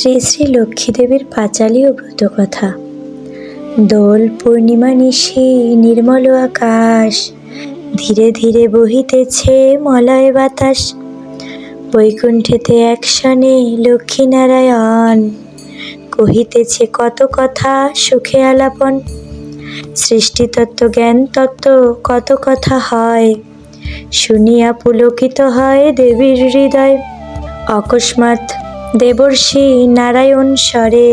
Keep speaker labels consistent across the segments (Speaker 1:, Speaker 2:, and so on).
Speaker 1: শ্রী শ্রী লক্ষ্মী দেবীর পাঁচালী ও ব্রত কথা। দোল পূর্ণিমা নিশি নির্মল আকাশ, ধীরে ধীরে বহিতেছে মলয় বাতাস। বৈকুণ্ঠেতে একশনে লক্ষ্মীনারায়ণ, কহিতেছে কত কথা সুখে আলাপন। সৃষ্টিতত্ত্ব জ্ঞান তত্ত্ব কত কথা হয়, শুনিয়া পুলকিত হয় দেবীর হৃদয়। অকস্মাৎ দেবর্ষি নারায়ণ স্বরে,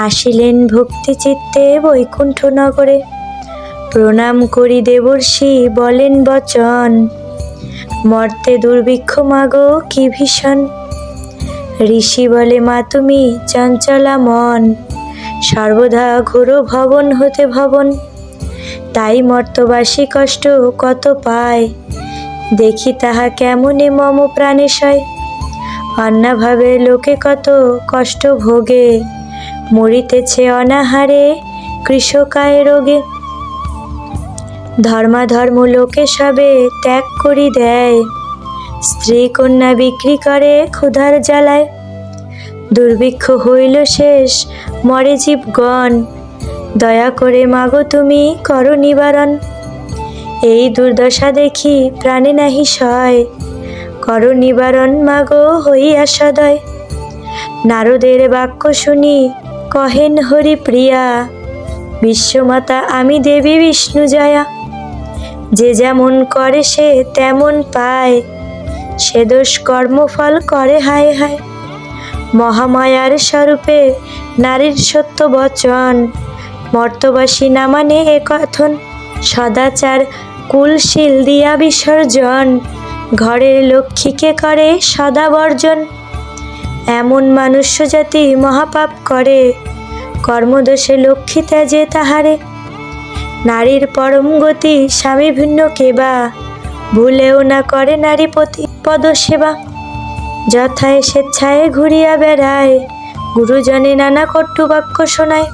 Speaker 1: আসিলেন ভক্তি চিত্তে বৈকুণ্ঠ নগরে। প্রণাম করি দেবর্ষি বলেন বচন, মর্তে দুর্ভিক্ষ মাগো কি ভীষণ। ঋষি বলে মা তুমি চঞ্চলা মন, সর্বদা ঘোরো ভবন হতে ভবন। তাই মর্তবাসী কষ্ট কত পায়, দেখি তাহা কেমনে মম প্রাণে সয়। অন্নাভাবে লোকে কত কষ্ট ভোগে, মরিতেছে অনাহারে কৃষকায় রোগে। ধর্মাধর্ম লোকে সবে ত্যাগ করি দেয়, স্ত্রী কন্যা বিক্রি করে ক্ষুধার জ্বালায়। দুর্ভিক্ষ হইল শেষ মরে জীবগণ, দয়া করে মাগো তুমি করো নিবারণ। এই দুর্দশা দেখি প্রাণে নাহি সয়, করো নিবারণ মাগো হইয়া সদয়। নারদের বাক্য শুনি কহেন হরিপ্রিয়া, বিশ্বমাতা আমি দেবী বিষ্ণু জয়া। যে যেমন করে সে তেমন পায়, সে দোষ কর্মফল করে হায় হায়। মহামায়ার স্বরূপে নারীর সত্য বচন, মর্তবাসী না মানে এ কথন। সদাচার কুলশীল দিয়া বিসর্জন, ঘরের লক্ষ্মীকে করে সদা বর্জন। এমন মনুষ্য জাতি মহাপাপ করে, কর্মদোষে লক্ষ্মী ত্যাজে তাহারে। নারীর পরম গতি স্বামী ভিন্ন কেবা, ভুলেও না করে নারী পতি পদ সেবা। যথায় স্বেচ্ছায় ঘুরিয়া বেড়ায়, গুরুজনে নানা কটু বাক্য শোনায়।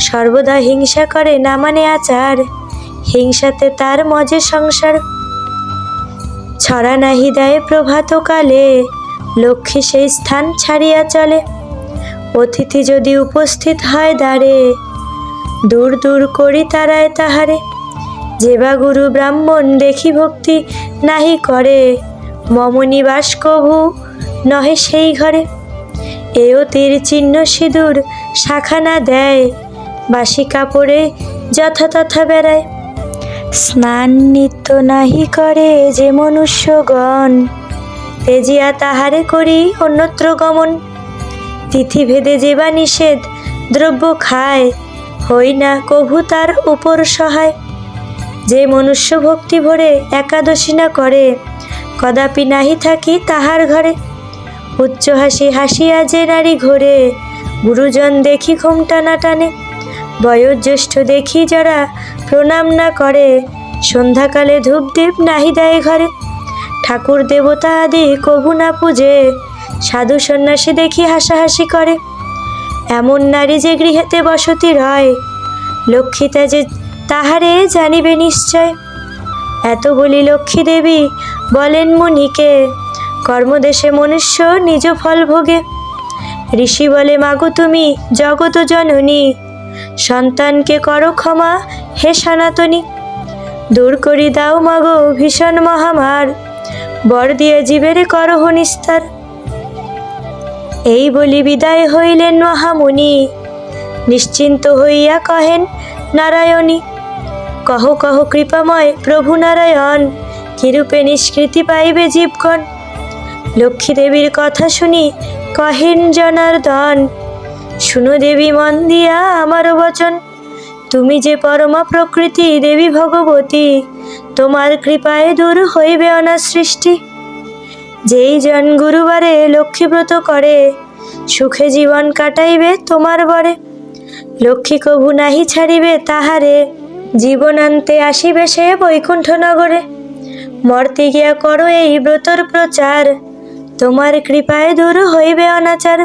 Speaker 1: সর্বদা হিংসা করে না মানে আচার, হিংসাতে তার মজে সংসার। ছড়া নাহি দেয় প্রভাত কালে, লক্ষ্মী সেই স্থান ছাড়িয়া চলে। অতিথি যদি উপস্থিত হয় দ্বারে, দূর দূর করি তারায় তাহারে। যেবা গুরু ব্রাহ্মণ দেখি ভক্তি নাহি করে, মম নিবাস কভু নহে সেই ঘরে। এও তীর চিহ্ন সিঁদুর শাখা না দেয়, বাসি কাপড়ে যথাতথা বেড়ায়। স্নান নিত্য নাহি করে যে মনুষ্যগণ, তেজিয়া তাহারে করি অন্যত্র গমন। তিথি ভেদে যেবা নিষেধ দ্রব্য খায়, হই না কভু তার উপর সহায়। যে মনুষ্য ভক্তি ভরে একাদশী না করে, কদাপি নাহি থাকি তাহার ঘরে। উচ্চ হাসি হাসিয়া যে নারী ঘোরে, গুরুজন দেখি ঘোমটা না টানে। বয়োজ্যেষ্ঠ দেখি যারা প্রণাম না করে, সন্ধ্যাকালে ধূপদীপ নাহি দেয় ঘরে। ঠাকুর দেবতা আদি কভু না পূজে, সাধু সন্ন্যাসী দেখি হাসাহাসি করে। এমন নারী যে গৃহেতে বসতি রয়, লক্ষ্মী ত্যাজে তাহারে জানিবে নিশ্চয়। এত বলি লক্ষ্মী দেবী বলেন মুনিকে, কর্মদেশে মনুষ্য নিজ ফল ভোগে। ঋষি বলে মাগো তুমি জগত জননী, সন্তানকে করো ক্ষমা হে সনাতনী। দূর করি দাও মাগো ভীষণ মহামার, বর দিয়ে জীবের করহ নিস্তার। এই বলি বিদায় হইলেন মহামুনি, নিশ্চিন্ত হইয়া কহেন নারায়ণী। কহ কহ কৃপাময় প্রভু নারায়ণ, কিরূপে নিষ্কৃতি পাইবে জীবগণ। লক্ষ্মী দেবীর কথা শুনি কহেন জনার্দন, শুনো দেবী মন দিয়া আমারও বচন। তুমি যে পরমা প্রকৃতি দেবী ভগবতী, তোমার কৃপায় দূর হইবে অনাসৃষ্টি। যেই জন গুরুবারে লক্ষ্মীব্রত করে, সুখে জীবন কাটাইবে তোমার বরে। লক্ষ্মী কভু নাহি ছাড়িবে তাহারে, জীবনান্তে আসিবে সে বৈকুণ্ঠ নগরে। মর্তে গিয়া করো এই ব্রতর প্রচার, তোমার কৃপায় দূর হইবে অনাচার।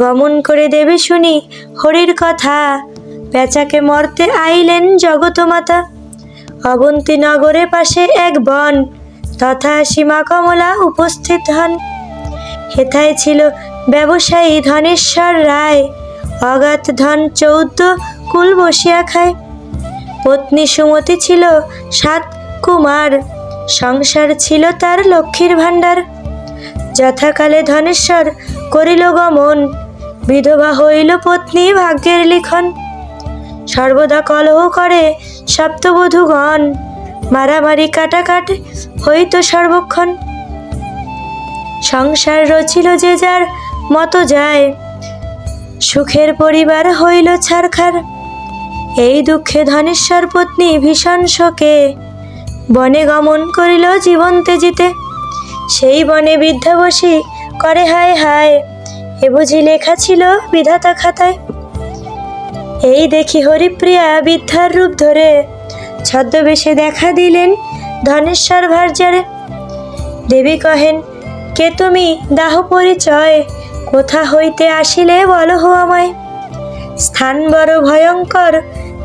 Speaker 1: গমন করে দেবী শুনি হরির কথা, পেঁচাকে মর্তে আইলেন জগত মাতা। অবন্তী নগরে পাশে এক বন, তথা সীমা কমলা উপস্থিত হন। হেথায় ছিল ব্যবসায়ী ধনেশ্বর রায় অগাধ ধন 14 কুল বসিয়া খায়। পত্নী সুমতি ছিল 7 কুমার, সংসার ছিল তার লক্ষ্মীর ভাণ্ডার। যথাকালে ধনেশ্বর করিল গমন, বিধবা হইল পত্নী ভাগ্যের লিখন। সর্বদা কলহ করে সপ্তবধূগণ, মারামারি কাটাকাট হইত সর্বক্ষণ। সংসার রচিল যে যার মতো যায়, সুখের পরিবার হইল ছারখার। এই দুঃখে ধনেশ্বর পত্নী ভীষণ শোকে, বনে গমন করিল জীবন তেজিতে। সেই বনে বৃদ্ধা বসি করে হায় হায়, এ বুঝি লেখা ছিল বিধাতা খাতায়। এই দেখি হরিপ্রিয়া বৃদ্ধার রূপ ধরে, ছদ্মবেশে দেখা দিলেন ধনেশ্বর ভার্যারে। দেবী কহেন, কে তুমি, দাহ পরিচয়, কোথা হইতে আসিলে বলহ আমায়। স্থান বড় ভয়ঙ্কর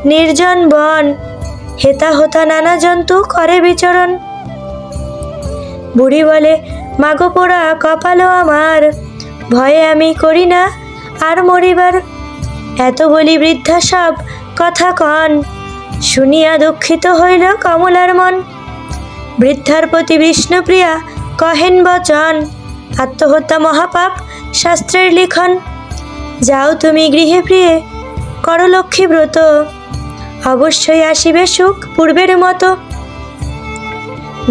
Speaker 1: নির্জন বন, হেতা হোতা নানা জন্তু করে বিচরণ। বুড়ি বলে, মাগো পোড়া কপাল আমার, ভয়ে আমি করি না আর মরিবার। এত বলি বৃদ্ধা সব কথা কন, শুনিয়া দুঃখিত হইল কমলার মন। বৃদ্ধার প্রতি বিষ্ণুপ্রিয়া কহেন বচন, আত্মহত্যা মহাপাপ শাস্ত্রের লিখন। যাও তুমি গৃহে প্রিয়ে, করো লক্ষ্মী ব্রত, অবশ্যই আসিবে সুখ পূর্বের মতো।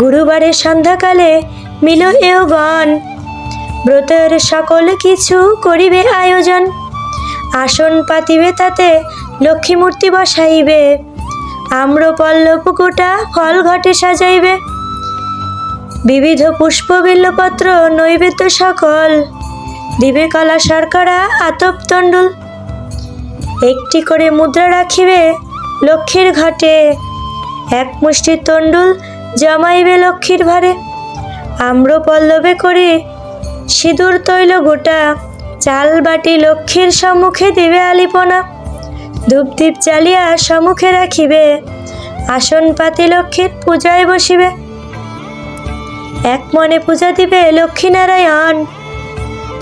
Speaker 1: গুরুবারে সন্ধ্যাকালে মিল এও গণ, ব্রতের সকল কিছু করিবে আয়োজন। আসন পাতিবে তাতে লক্ষ্মী মূর্তি বসাইবে, আম্র পল্লব গোটা ফল ঘটে সাজাইবে। বিবিধ পুষ্প বিল্লপত্র নৈবেদ্য সকল, দিবে কলা শর্করা আতপ তণ্ডুল। একটি করে মুদ্রা রাখিবে লক্ষ্মীর ঘটে, এক মুষ্টি তণ্ডুল জমাইবে লক্ষ্মীর ভারে। আম্র পল্লবে করে সিঁদুর তৈল গোটা, চাল বাটি লক্ষ্মীর সম্মুখে দিবে আলিপনা। ধূপদীপ জ্বালিয়া সম্মুখে রাখিবে, আসন পাতি লক্ষ্মীর পূজায় বসিবে। এক মনে পূজা দিবে লক্ষ্মীনারায়ণ,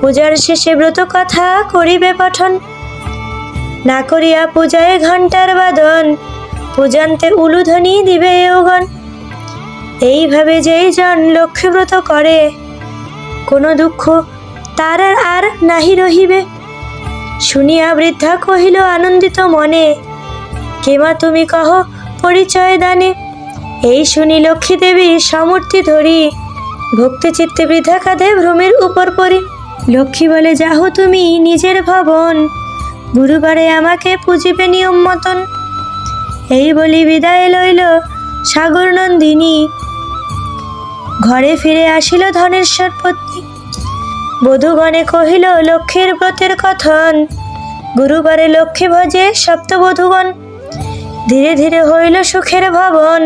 Speaker 1: পূজার শেষে ব্রত কথা করিবে পঠন। না করিয়া পূজায় ঘণ্টার বাদন, পূজান্তে উলুধ্বনি দিবে এওগণ। এইভাবে যেই জন লক্ষ্মীব্রত করে, কোনো দুঃখ তার আর নাহি রহিবে। শুনিয়া বৃদ্ধা কহিল আনন্দিত মনে, কেমা তুমি কহ পরিচয় দানে। এই শুনি লক্ষ্মী দেবী সমূর্তি ধরি, ভক্তি চিত্তে বৃদ্ধা কাঁধে ভ্রমের উপর পড়ি। লক্ষ্মী বলে, যাহো তুমি নিজের ভবন, গুরুবারে আমাকে পুজিবে নিয়ম মতন। এই বলি বিদায় লইল সাগর নন্দিনী, ঘরে ফিরে আসিল ধনেশ্বর পত্নী। বধূগণে কহিল লক্ষ্মীর ব্রতের কথন, গুরুবারে লক্ষ্মী ভজে সপ্তবধূগণ। ধীরে ধীরে হইল সুখের ভবন,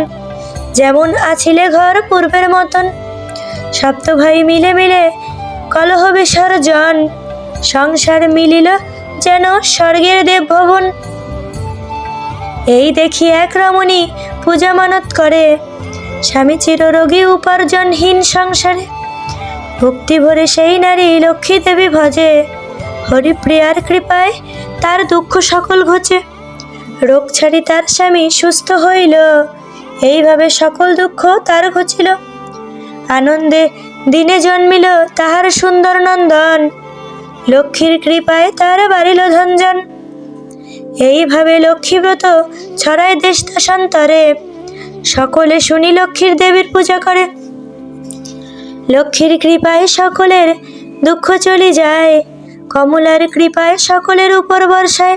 Speaker 1: যেমন আছিলে ঘর পূর্বের মতন। সপ্ত ভাই মিলে মিলে কলহ বিসর্জন, সংসার মিলিল যেন স্বর্গের দেব ভবন। এই দেখি এক রমণী পূজা মানত করে, স্বামী চিররোগী উপার্জনহীন সংসারে। ভক্তি ভরে সেই নারী লক্ষ্মী দেবী ভজে, হরিপ্রিয়ার কৃপায় তার দুঃখ সকল ঘোচে। রোগ ছাড়ি তার স্বামী সুস্থ হইল, এইভাবে সকল দুঃখ তার ঘুচিল। আনন্দে দিনে জন্মিল তাহার সুন্দর নন্দন, লক্ষ্মীর কৃপায় তার বাড়িল ধনজন। এইভাবে লক্ষ্মীব্রত ছড়ায় দেশ দেশান্তরে, সকলে শুনি লক্ষ্মীর দেবীর পূজা করে। লক্ষ্মীর কৃপায় সকলের দুঃখ চলে যায়, কমলার কৃপায় সকলের উপর বর্ষায়।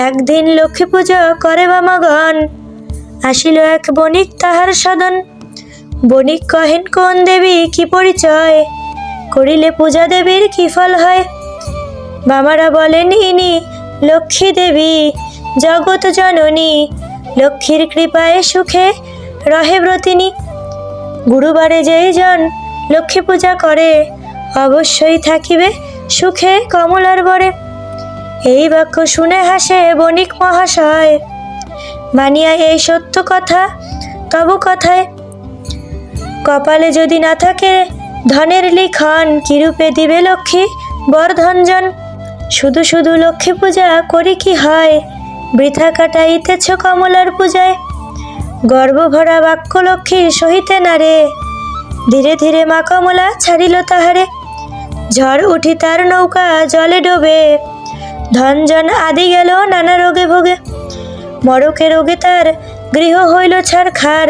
Speaker 1: একদিন লক্ষ্মী পুজো করে বামাগণ, আসিল এক বণিক তাহার সদন। বণিক কহেন, কোন দেবী কি পরিচয়, করিলে পূজা দেবীর কি ফল হয়। বামারা বলেন, ইনি লক্ষ্মী দেবী জগৎ জননী, লক্ষ্মীর কৃপায় সুখে রহে ব্রতিনী। গুরুবারে যেই জন লক্ষ্মী পূজা করে, অবশ্যই থাকিবে সুখে কমলার বরে। এই বাক্য শুনে হাসে বণিক মহাশয়, মানিয়া এই সত্য কথা তব কথায়। কপালে যদি না থাকে ধনের লিখন, কিরূপে দিবে লক্ষ্মী বরধনজন। শুধু শুধু লক্ষ্মী পূজা করি কি হয়, বৃথা কাটাইতেছ কমলার পূজায়। গর্বভরা বাক্য লক্ষ্মীর সহিতে না রে, ধীরে ধীরে মা কমলা ছাড়িল তাহারে। ঝড় উঠি তার নৌকা জলে ডোবে, ধনজন আদি গেল নানা রোগে ভোগে। মরকে রোগে তার গৃহ হইল ছারখার,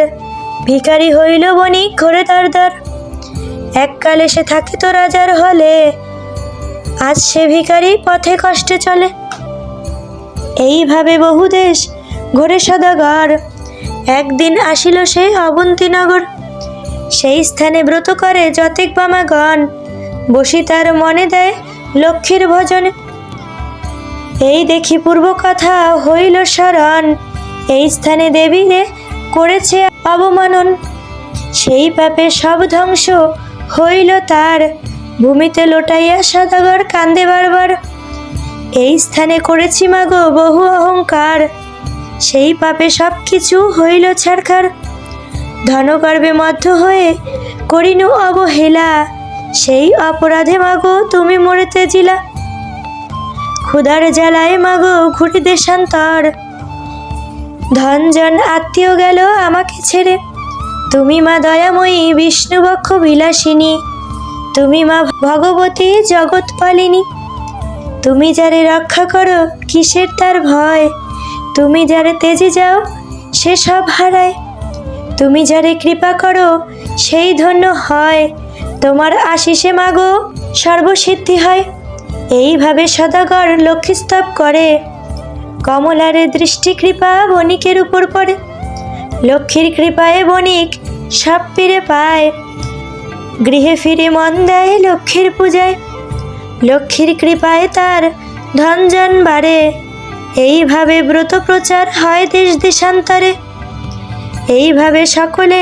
Speaker 1: ভিখারি হইল বণিক ঘরে তার দ্বার। এককালে সে থাকিত রাজার হলে, আজ সে ভিখারি পথে কষ্টে চলে। এইভাবে বহু দেশ ঘোরে সদাগর, একদিন আসিল সে অবন্তীনগর। সেই স্থানে ব্রত করে যতেক বামাগণ, বসি তার মনে দেয় লক্ষ্মীর ভজনে। এই দেখি পূর্ব কথা হইল স্মরণ, এই স্থানে দেবীরে করেছে অবমানন। সেই পাপে সব ধ্বংস হইল তার, ভূমিতে লোটাইয়া সদাগর কান্দে বারবার। এই স্থানে করেছি মাগো বহু অহংকার, সেই পাপে সব কিছু হইল ছারখার। ধনগর্বে মধ্য হয়ে করিনু অবহেলা, সেই অপরাধে মাগো তুমি মরেতে জিলা। ক্ষুধার জ্বালায় মাগো ঘুরি দেশান্তর, ধনজন আত্মীয় গেল আমাকে ছেড়ে। তুমি মা দয়াময়ী বিষ্ণুবক্ষ বিলাসিনী, তুমি মা ভগবতী জগৎপালিনী। তুমি যারে রক্ষা করো কিসের তার ভয়, তুমি যারে তেজে যাও সে সব হারায়। তুমি যারে কৃপা করো সেই ধন্য হয়, তোমার আশিসে মাগো সর্বসিদ্ধি হয়। এইভাবে সদাগর লক্ষ্মীস্তব করে, কমলারে দৃষ্টি কৃপা বণিকের উপর পড়ে। লক্ষ্মীর কৃপায় বণিক সব ফিরে পায়, গৃহে ফিরে মন দেয় লক্ষ্মীর পূজায়। লক্ষ্মীর কৃপায় তার ধনজন বাড়ে, এইভাবে ব্রত প্রচার হয় দেশ দেশান্তরে। এইভাবে সকলে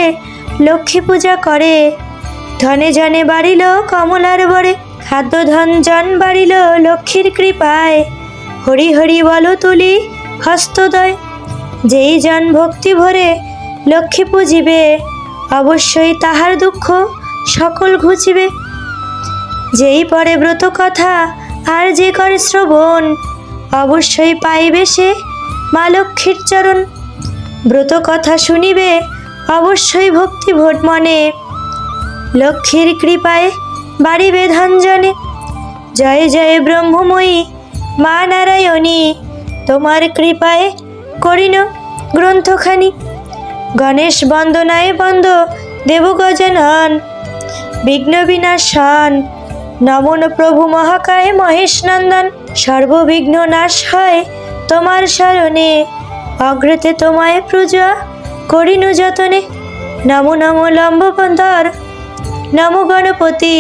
Speaker 1: লক্ষ্মী পূজা করে, ধনে জনে বাড়িল কমলার বরে। খাদ্য ধনজন বাড়িল লক্ষ্মীর কৃপায়, হরি হরি বল তুলি হস্তদয়। যেই জন ভক্তি ভরে লক্ষ্মী পূজিবে, অবশ্যই তাহার দুঃখ সকল ঘুচিবে। যেই পরে ব্রত কথা আর যে করে শ্রবণ, অবশ্যই পাইবে সে মা লক্ষ্মীর চরণ। ব্রত কথা শুনিবে অবশ্যই ভক্তি ভোট মনে, লক্ষ্মীর কৃপায় বাড়িবে ধনজনে। জয় জয় ব্রহ্মময়ী মা নারায়ণী, তোমার কৃপায় করিন গ্রন্থখানি। গণেশ বন্দনায় বন্দ দেব গজানন, বিঘ্ন বিনাশন নমন প্রভু মহাকায় মহেশ নন্দন। সর্ববিঘ্ন নাশ হয় তোমার শরণে, অগ্রতে তোমায় পূজা করিনু যতনে। নমো নমো লম্বোদর নমো গণপতি,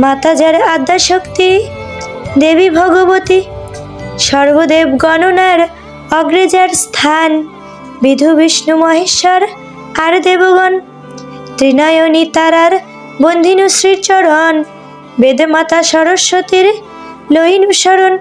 Speaker 1: মাতা যার আদ্যাশক্তি দেবী ভগবতী। সর্বদেব গণনার অগ্রে যার স্থান, বিধু বিষ্ণু মহেশ্বর আর দেবগণ। ত্রিনয়নী তারার বন্ধিনু শ্রীচরণ, বেদমাতা সরস্বতীর লহিনু শরণ।